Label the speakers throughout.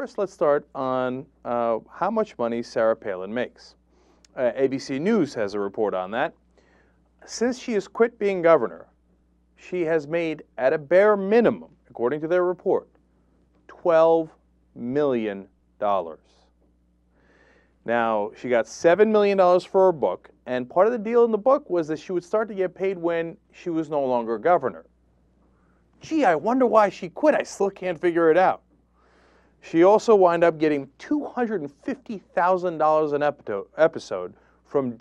Speaker 1: first, let's start on how much money Sarah Palin makes. ABC News has a report on that. Since she has quit being governor, she has made, at a bare minimum, according to their report, $12 million. Now, she got $7 million for her book, and part of the deal in the book was that she would start to get paid when she was no longer governor. Gee, I wonder why she quit. I still can't figure it out. She also wound up getting $250,000 an episode from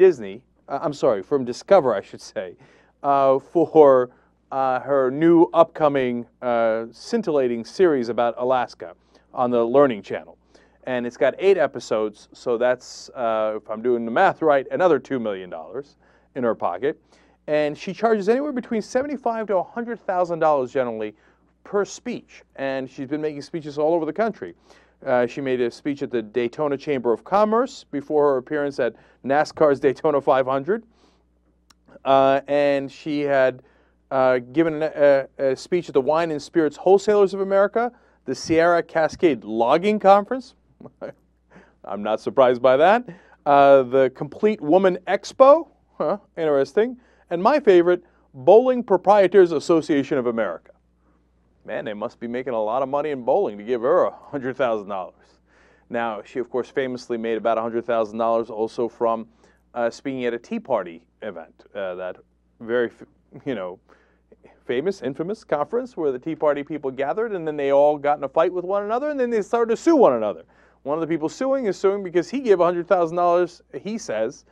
Speaker 1: from Discover, I should say, for her new upcoming scintillating series about Alaska on the Learning Channel. And it's got 8 episodes, so that's, if I'm doing the math right, another $2 million in her pocket. And she charges anywhere between $75,000 to $100,000 generally per speech. And she's been making speeches all over the country. She made a speech at the Daytona Chamber of Commerce before her appearance at NASCAR's Daytona 500. And she had given a speech at the Wine and Spirits Wholesalers of America, the Sierra Cascade Logging Conference. I'm not surprised by that. The Complete Woman Expo. Interesting. And my favorite, Bowling Proprietors Association of America. Man, they must be making a lot of money in bowling to give her $100,000. Now, she, of course, famously made about $100,000 also from speaking at a Tea Party event, that very, famous, infamous conference where the Tea Party people gathered, and then they all got in a fight with one another, and then they started to sue one another. One of the people suing is suing because he gave $100,000, he says,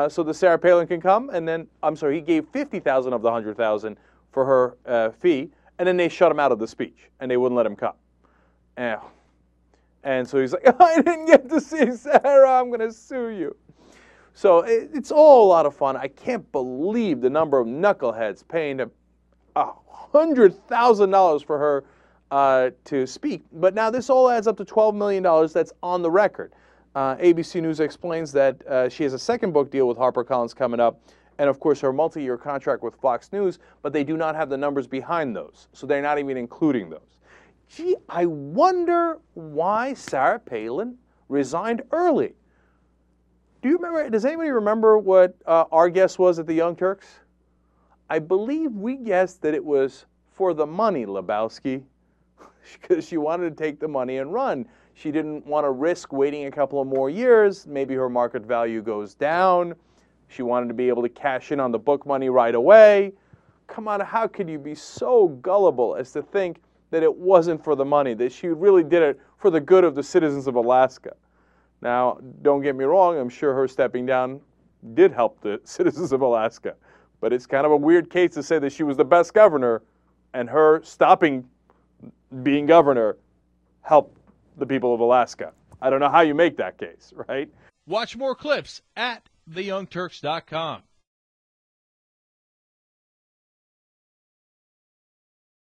Speaker 1: so that Sarah Palin can come, and then, he gave $50,000 of the $100,000 for her fee, and then they shut him out of the speech, and they wouldn't let him come. And so he's like, I didn't get to see Sarah, I'm going to sue you. So it's all a lot of fun. I can't believe the number of knuckleheads paying $100,000 for her to speak. But now this all adds up to $12 million that's on the record. ABC News explains that she has a second book deal with HarperCollins coming up, and of course her multi-year contract with Fox News, but they do not have the numbers behind those, so they're not even including those. Gee, I wonder why Sarah Palin resigned early. Does anybody remember what our guess was at the Young Turks? I believe we guessed that it was for the money, Lebowski, because she wanted to take the money and run. She didn't want to risk waiting a couple of more years. Maybe her market value goes down. She wanted to be able to cash in on the book money right away. Come on, how could you be so gullible as to think that it wasn't for the money, that she really did it for the good of the citizens of Alaska? Now, don't get me wrong, I'm sure her stepping down did help the citizens of Alaska. But it's kind of a weird case to say that she was the best governor and her stopping being governor helped the people of Alaska. I don't know how you make that case, right?
Speaker 2: Watch more clips at theyoungturks.com.